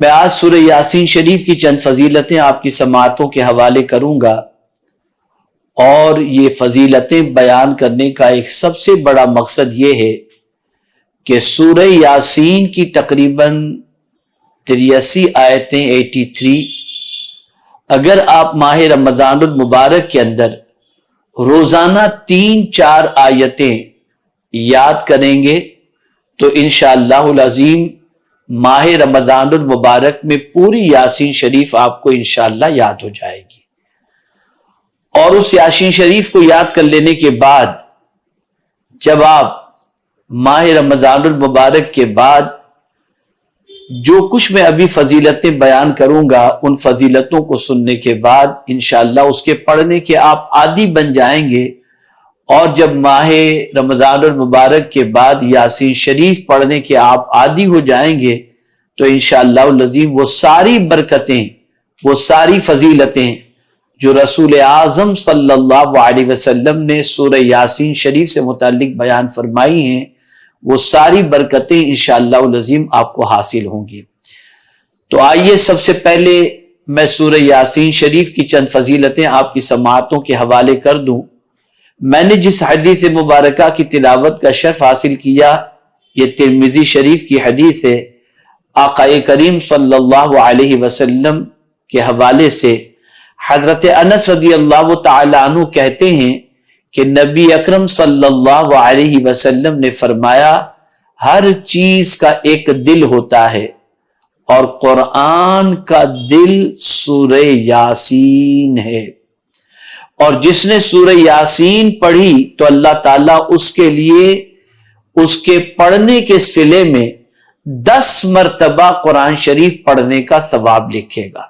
میں آج سورہ یاسین شریف کی چند فضیلتیں آپ کی سماعتوں کے حوالے کروں گا، اور یہ فضیلتیں بیان کرنے کا ایک سب سے بڑا مقصد یہ ہے کہ سورہ یاسین کی تقریباً 83 آیتیں 83 اگر آپ ماہ رمضان المبارک کے اندر روزانہ 3-4 آیتیں یاد کریں گے تو انشاءاللہ العظیم ماہ رمضان المبارک میں پوری یاسین شریف آپ کو انشاءاللہ یاد ہو جائے گی۔ اور اس یاسین شریف کو یاد کر لینے کے بعد جب آپ ماہ رمضان المبارک کے بعد جو کچھ میں ابھی فضیلتیں بیان کروں گا، ان فضیلتوں کو سننے کے بعد انشاءاللہ اس کے پڑھنے کے آپ عادی بن جائیں گے، اور جب ماہ رمضان المبارک کے بعد یاسین شریف پڑھنے کے آپ عادی ہو جائیں گے تو انشاءاللہ العظیم وہ ساری برکتیں، وہ ساری فضیلتیں جو رسول اعظم صلی اللہ علیہ وسلم نے سورہ یاسین شریف سے متعلق بیان فرمائی ہیں، وہ ساری برکتیں انشاءاللہ العظیم آپ کو حاصل ہوں گی۔ تو آئیے سب سے پہلے میں سورہ یاسین شریف کی چند فضیلتیں آپ کی سماعتوں کے حوالے کر دوں۔ میں نے جس حدیث مبارکہ کی تلاوت کا شرف حاصل کیا یہ ترمذی شریف کی حدیث ہے۔ آقا کریم صلی اللہ علیہ وسلم کے حوالے سے حضرت انس رضی اللہ تعالی عنہ کہتے ہیں کہ نبی اکرم صلی اللہ علیہ وسلم نے فرمایا، ہر چیز کا ایک دل ہوتا ہے اور قرآن کا دل سورہ یاسین ہے، اور جس نے سورہ یاسین پڑھی تو اللہ تعالیٰ اس کے لیے اس کے پڑھنے کے صلے میں 10 مرتبہ قرآن شریف پڑھنے کا ثواب لکھے گا۔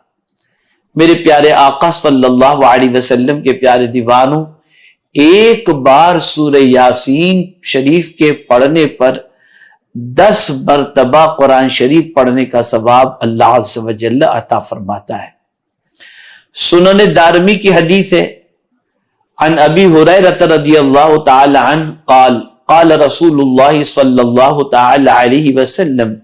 میرے پیارے آقا صلی اللہ علیہ وسلم کے پیارے دیوانوں، ایک بار سورہ یاسین شریف کے پڑھنے پر 10 مرتبہ قرآن شریف پڑھنے کا ثواب اللہ عز و جل عطا فرماتا ہے۔ سنن دارمی کی حدیث ہے، عن ابی ہریرہ رضی اللہ تعالی عنہ قال قال رسول اللہ صلی اللہ تعالی علیہ وسلم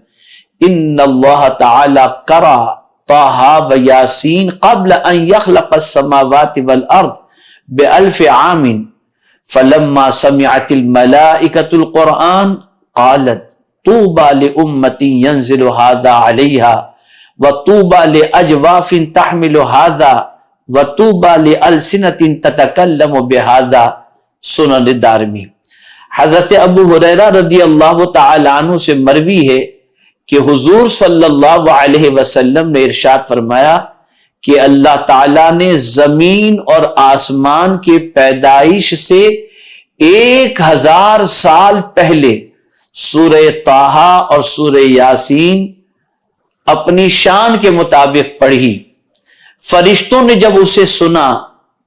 ان اللہ تعالی قرأ طٰہٰ و یاسین قبل ان یخلق السماوات والارض ب1000 عام فلما سمعت الملائکۃ القرآن قالت طوبى لأمة ينزل هذا عليها وطوبى لأجواف تحمل هذا وطوبى لألسنة تتكلم بهذا۔ سنن دارمی۔ حضرت ابو ہریرہ رضی اللہ تعالی عنہ سے مروی ہے کہ حضور صلی اللہ علیہ وسلم نے ارشاد فرمایا کہ اللہ تعالیٰ نے زمین اور آسمان کے پیدائش سے 1000 سال پہلے سورہ طٰہٰ اور سورہ یاسین اپنی شان کے مطابق پڑھی۔ فرشتوں نے جب اسے سنا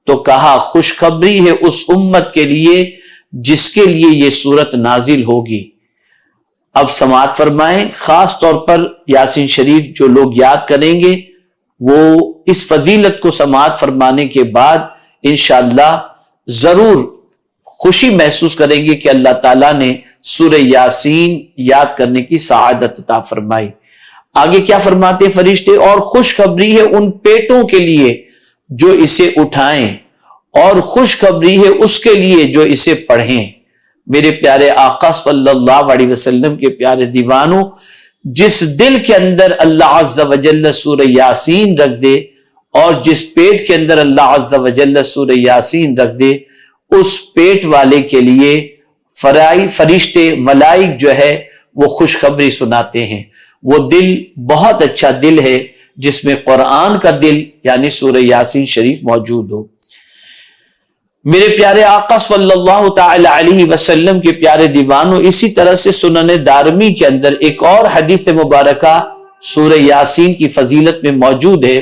تو کہا خوشخبری ہے اس امت کے لیے جس کے لیے یہ سورت نازل ہوگی۔ اب سماعت فرمائیں، خاص طور پر یاسین شریف جو لوگ یاد کریں گے وہ اس فضیلت کو سماعت فرمانے کے بعد انشاءاللہ ضرور خوشی محسوس کریں گے کہ اللہ تعالیٰ نے سورہ یاسین یاد کرنے کی سعادت عطا فرمائی۔ آگے کیا فرماتے فرشتے؟ اور خوشخبری ہے ان پیٹوں کے لیے جو اسے اٹھائیں، اور خوشخبری ہے اس کے لیے جو اسے پڑھیں۔ میرے پیارے آقا صلی اللہ علیہ وسلم کے پیارے دیوانوں، جس دل کے اندر اللہ عز و جل سورہ یاسین رکھ دے اور جس پیٹ کے اندر اللہ عز و جل سورہ یاسین رکھ دے، اس پیٹ والے کے لیے فرشتے ملائک جو ہے وہ خوشخبری سناتے ہیں۔ وہ دل بہت اچھا دل ہے جس میں قرآن کا دل یعنی سورہ یاسین شریف موجود ہو۔ میرے پیارے آقا صلی اللہ تعالی علیہ وسلم کے پیارے دیوانوں، اسی طرح سے سنن دارمی کے اندر ایک اور حدیث مبارکہ سورہ یاسین کی فضیلت میں موجود ہے۔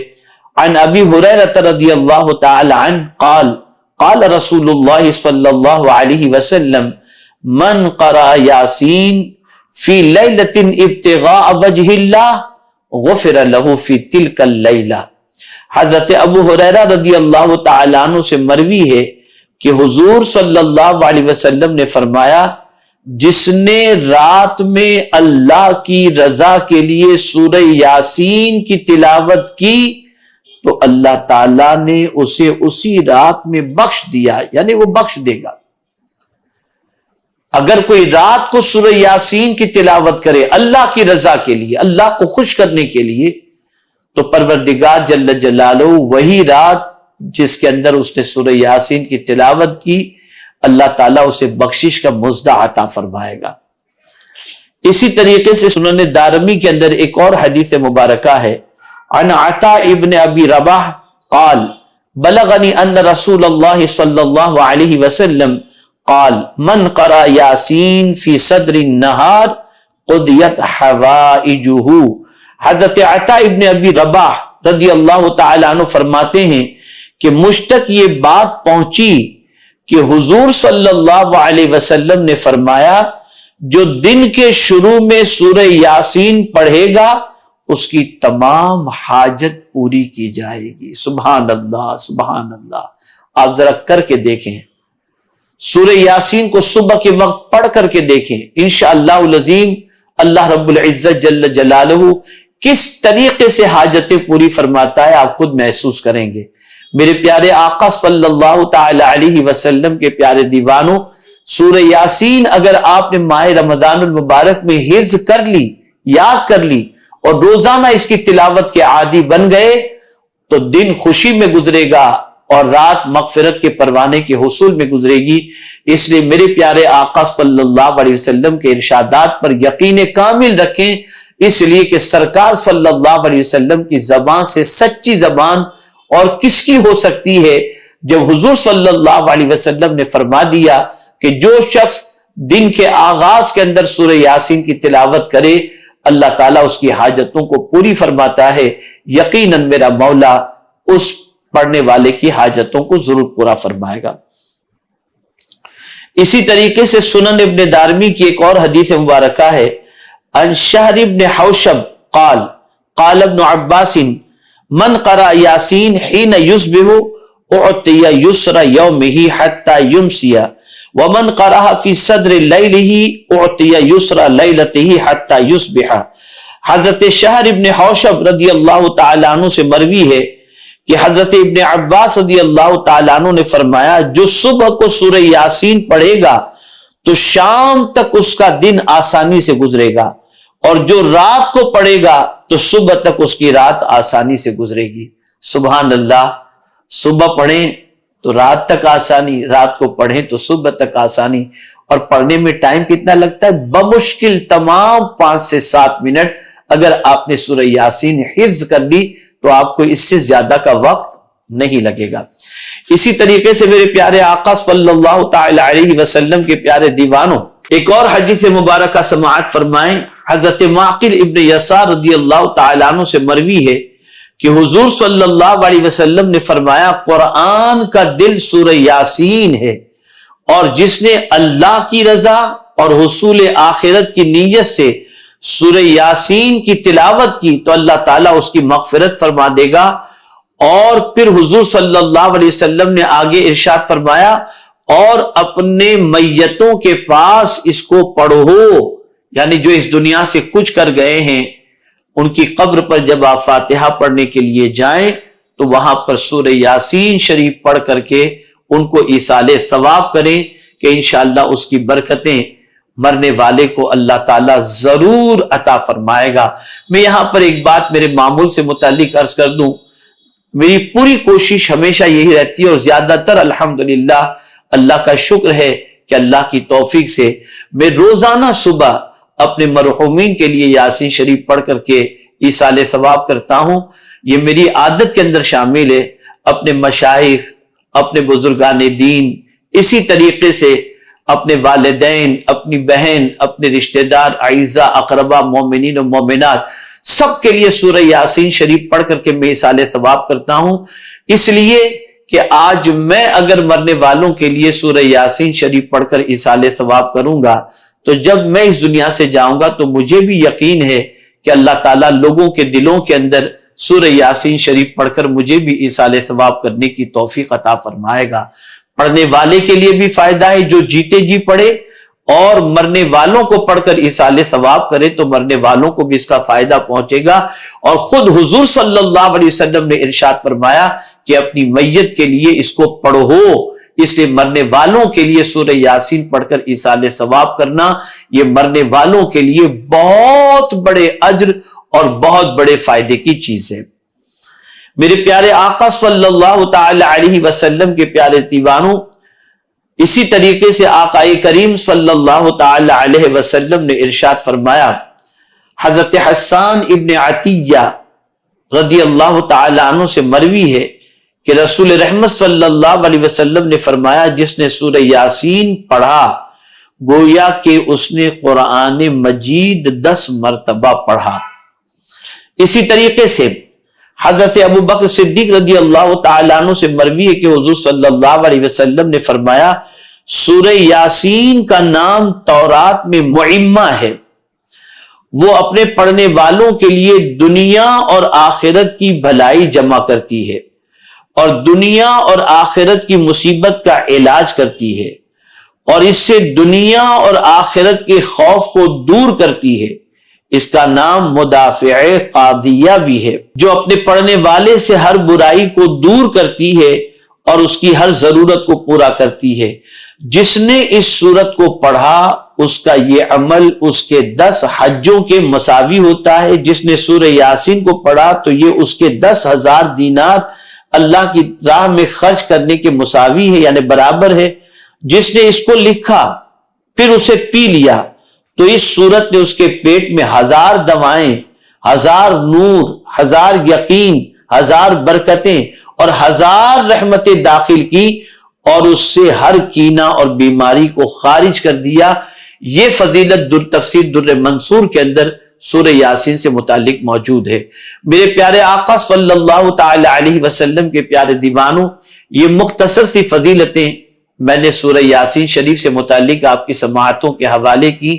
عن ابی ہریرہ رضی اللہ تعالی عنہ قال قال رسول اللہ صلی اللہ علیہ وسلم من قرأ یاسین فی لیلۃ ابتغاء وجہ اللہ غفر له فی تلک اللیلہ۔ حضرت ابو ہریرہ رضی اللہ تعالی عنہ سے مروی ہے کہ حضور صلی اللہ علیہ وسلم نے فرمایا، جس نے رات میں اللہ کی رضا کے لیے سورہ یاسین کی تلاوت کی تو اللہ تعالیٰ نے اسے اسی رات میں بخش دیا، یعنی وہ بخش دے گا۔ اگر کوئی رات کو سورہ یاسین کی تلاوت کرے اللہ کی رضا کے لیے، اللہ کو خوش کرنے کے لیے، تو پروردگار جل جلالہ وہی رات جس کے اندر اس نے سورہ یاسین کی تلاوت کی، اللہ تعالیٰ اسے بخشش کا مزدہ عطا فرمائے گا۔ اسی طریقے سے سنن دارمی کے اندر ایک اور حدیث مبارکہ ہے، عن عطاء ابن ابی رباح قال بلغنی ان رسول اللہ صلی اللہ علیہ وسلم قال من قرأ یاسین فی صدر النہار قضیت حوائجہ۔ حضرت عطاء ابن ابی رباح رضی اللہ تعالی عنہ فرماتے ہیں کہ مجھ تک یہ بات پہنچی کہ حضور صلی اللہ علیہ وسلم نے فرمایا جو دن کے شروع میں سورہ یاسین پڑھے گا اس کی تمام حاجت پوری کی جائے گی۔ سبحان اللہ سبحان اللہ۔ آپ ذرا کر کے دیکھیں، سورہ یاسین کو صبح کے وقت پڑھ کر کے دیکھیں، انشاءاللہ العظیم اللہ رب العزت جل جلالہ کس طریقے سے حاجتیں پوری فرماتا ہے آپ خود محسوس کریں گے۔ میرے پیارے آقا صلی اللہ تعالی علیہ وسلم کے پیارے دیوانوں، سورہ یاسین اگر آپ نے ماہ رمضان المبارک میں حفظ کر لی، یاد کر لی اور روزانہ اس کی تلاوت کے عادی بن گئے تو دن خوشی میں گزرے گا اور رات مغفرت کے پروانے کے حصول میں گزرے گی۔ اس لیے میرے پیارے آقا صلی اللہ علیہ وسلم کے ارشادات پر یقین کامل رکھیں، اس لیے کہ سرکار صلی اللہ علیہ وسلم کی زبان سے سچی زبان اور کس کی ہو سکتی ہے جب حضور صلی اللہ علیہ وسلم نے فرما دیا کہ جو شخص دن کے آغاز کے اندر سورہ یاسین کی تلاوت کرے اللہ تعالیٰ اس کی حاجتوں کو پوری فرماتا ہے، یقیناً میرا مولا اس پڑھنے والے کی حاجتوں کو ضرور پورا فرمائے گا۔ اسی طریقے سے سنن ابن دارمی کی ایک اور حدیث مبارکہ ہے، عن شہر ابن حوشب قال قال ابن عباس من قرأ یاسین حین یصبح اعطی یسر یومہ حتی یمسی ومن قرأ فی صدر لیلہ اعطی یسر لیلتہ حتی یصبح۔ حضرت شہر ابن حوشب رضی اللہ تعالیٰ عنہ سے مروی ہے کہ حضرت ابن عباس رضی اللہ تعالیٰ عنہ نے فرمایا جو صبح کو سورہ یاسین پڑھے گا تو شام تک اس کا دن آسانی سے گزرے گا، اور جو رات کو پڑھے گا تو صبح تک اس کی رات آسانی سے گزرے گی۔ سبحان اللہ، صبح پڑھیں تو رات تک آسانی، رات کو پڑھیں تو صبح تک آسانی۔ اور پڑھنے میں ٹائم کتنا لگتا ہے؟ بمشکل تمام 5 سے 7 منٹ۔ اگر آپ نے سورہ یاسین حفظ کر لی تو آپ کو اس سے زیادہ کا وقت نہیں لگے گا۔ اسی طریقے سے میرے پیارے آقا صلی اللہ تعالی علیہ وسلم کے پیارے دیوانوں، ایک اور حدیث مبارکہ سماعت فرمائیں۔ حضرت معقل ابن یسار رضی اللہ تعالیٰ عنہ سے مروی ہے کہ حضور صلی اللہ علیہ وسلم نے فرمایا قرآن کا دل سورہ یاسین ہے، اور جس نے اللہ کی رضا اور حصول آخرت کی نیت سے سورہ یاسین کی تلاوت کی تو اللہ تعالیٰ اس کی مغفرت فرما دے گا۔ اور پھر حضور صلی اللہ علیہ وسلم نے آگے ارشاد فرمایا اور اپنے میتوں کے پاس اس کو پڑھو، یعنی جو اس دنیا سے کچھ کر گئے ہیں ان کی قبر پر جب آپ فاتحہ پڑھنے کے لیے جائیں تو وہاں پر سورہ یاسین شریف پڑھ کر کے ان کو ایصال ثواب کریں کہ انشاءاللہ اس کی برکتیں مرنے والے کو اللہ تعالیٰ ضرور عطا فرمائے گا۔ میں یہاں پر ایک بات میرے معمول سے متعلق عرض کر دوں، میری پوری کوشش ہمیشہ یہی رہتی ہے اور زیادہ تر الحمدللہ اللہ کا شکر ہے کہ اللہ کی توفیق سے میں روزانہ صبح اپنے مرحومین کے لیے یاسین شریف پڑھ کر کے ایصال ثواب کرتا ہوں۔ یہ میری عادت کے اندر شامل ہے۔ اپنے مشائخ، اپنے بزرگان دین، اسی طریقے سے اپنے والدین، اپنی بہن، اپنے رشتہ دار، اعزاء، اقربا، مومنین و مومنات سب کے لیے سورہ یاسین شریف پڑھ کر کے میں ایصال ثواب کرتا ہوں، اس لیے کہ آج میں اگر مرنے والوں کے لیے سورہ یاسین شریف پڑھ کر ایصال ثواب کروں گا تو جب میں اس دنیا سے جاؤں گا تو مجھے بھی یقین ہے کہ اللہ تعالیٰ لوگوں کے دلوں کے اندر سورہ یاسین شریف پڑھ کر مجھے بھی ایصال ثواب کرنے کی توفیق عطا فرمائے گا۔ پڑھنے والے کے لیے بھی فائدہ ہے جو جیتے جی پڑھے، اور مرنے والوں کو پڑھ کر ایصال ثواب کرے تو مرنے والوں کو بھی اس کا فائدہ پہنچے گا۔ اور خود حضور صلی اللہ علیہ وسلم نے ارشاد فرمایا کہ اپنی میت کے لیے اس کو پڑھو، اس لیے مرنے والوں کے لیے سورہ یاسین پڑھ کر ایصال ثواب کرنا یہ مرنے والوں کے لیے بہت بڑے اجر اور بہت بڑے فائدے کی چیز ہے۔ میرے پیارے آقا صلی اللہ تعالی علیہ وسلم کے پیارے دیوانوں، اسی طریقے سے آقا کریم صلی اللہ تعالی علیہ وسلم نے ارشاد فرمایا، حضرت حسان ابن عطیہ رضی اللہ تعالی عنہ سے مروی ہے کہ رسول رحمت صلی اللہ علیہ وسلم نے فرمایا، جس نے سورہ یاسین پڑھا گویا کہ اس نے قرآن مجید 10 مرتبہ پڑھا۔ اسی طریقے سے حضرت ابو بکر صدیق رضی اللہ تعالیٰ عنہ سے مروی ہے کہ حضور صلی اللہ علیہ وسلم نے فرمایا، سورہ یاسین کا نام تورات میں معمہ ہے، وہ اپنے پڑھنے والوں کے لیے دنیا اور آخرت کی بھلائی جمع کرتی ہے اور دنیا اور آخرت کی مصیبت کا علاج کرتی ہے، اور اس سے دنیا اور آخرت کے خوف کو دور کرتی ہے۔ اس کا نام مدافع قاضیہ بھی ہے، جو اپنے پڑھنے والے سے ہر برائی کو دور کرتی ہے اور اس کی ہر ضرورت کو پورا کرتی ہے۔ جس نے اس سورت کو پڑھا اس کا یہ عمل اس کے 10 حجوں کے مساوی ہوتا ہے۔ جس نے سورہ یاسین کو پڑھا تو یہ اس کے 10,000 دینار اللہ کی راہ میں خرچ کرنے کے مساوی ہے، یعنی برابر ہے۔ جس نے اس کو لکھا پھر اسے پی لیا تو اس سورت نے اس کے پیٹ میں 1000 دوائیں، 1000 نور، 1000 یقین، 1000 برکتیں اور 1000 رحمتیں داخل کی اور اس سے ہر کینہ اور بیماری کو خارج کر دیا۔ یہ فضیلت تفسیر در منصور کے اندر سورہ یاسین سے متعلق موجود ہے۔ میرے پیارے آقا صلی اللہ تعالی علیہ وسلم کے پیارے دیوانوں، یہ مختصر سی فضیلتیں میں نے سورہ یاسین شریف سے متعلق آپ کی سماعتوں کے حوالے کی۔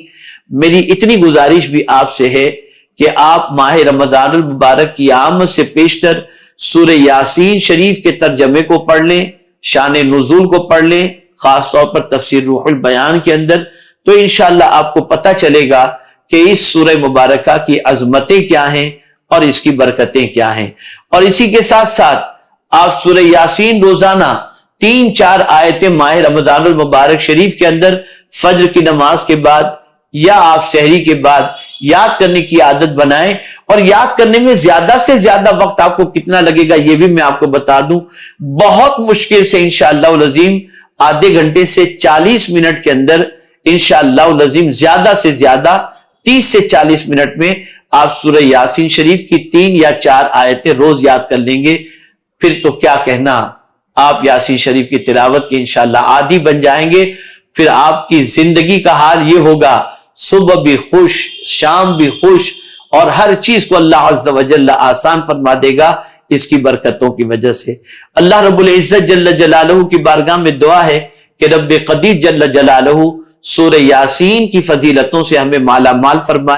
میری اتنی گزارش بھی آپ سے ہے کہ آپ ماہ رمضان المبارک کی آمد سے پیشتر سورہ یاسین شریف کے ترجمے کو پڑھ لیں، شان نزول کو پڑھ لیں، خاص طور پر تفسیر روح البیان کے اندر، تو انشاءاللہ آپ کو پتہ چلے گا کہ اس سورہ مبارکہ کی عظمتیں کیا ہیں اور اس کی برکتیں کیا ہیں۔ اور اسی کے ساتھ ساتھ آپ سورہ یاسین روزانہ 3-4 آیتیں ماہ رمضان المبارک شریف کے اندر فجر کی نماز کے بعد یا آپ سحری کے بعد یاد کرنے کی عادت بنائیں۔ اور یاد کرنے میں زیادہ سے زیادہ وقت آپ کو کتنا لگے گا یہ بھی میں آپ کو بتا دوں، بہت مشکل سے انشاءاللہ العظیم آدھے گھنٹے سے 40 منٹ کے اندر انشاءاللہ العظیم زیادہ سے زیادہ 30 سے 40 منٹ میں آپ سورہ یاسین شریف کی 3 یا 4 آیتیں روز یاد کر لیں گے۔ پھر تو کیا کہنا، آپ یاسین شریف کی تلاوت کے انشاءاللہ عادی بن جائیں گے۔ پھر آپ کی زندگی کا حال یہ ہوگا، صبح بھی خوش، شام بھی خوش، اور ہر چیز کو اللہ عز و جل آسان فرما دے گا اس کی برکتوں کی وجہ سے۔ اللہ رب العزت جل جلالہ کی بارگاہ میں دعا ہے کہ رب قدیر جل جلالہ سورہ یاسین کی فضیلتوں سے ہمیں مالا مال فرمائے۔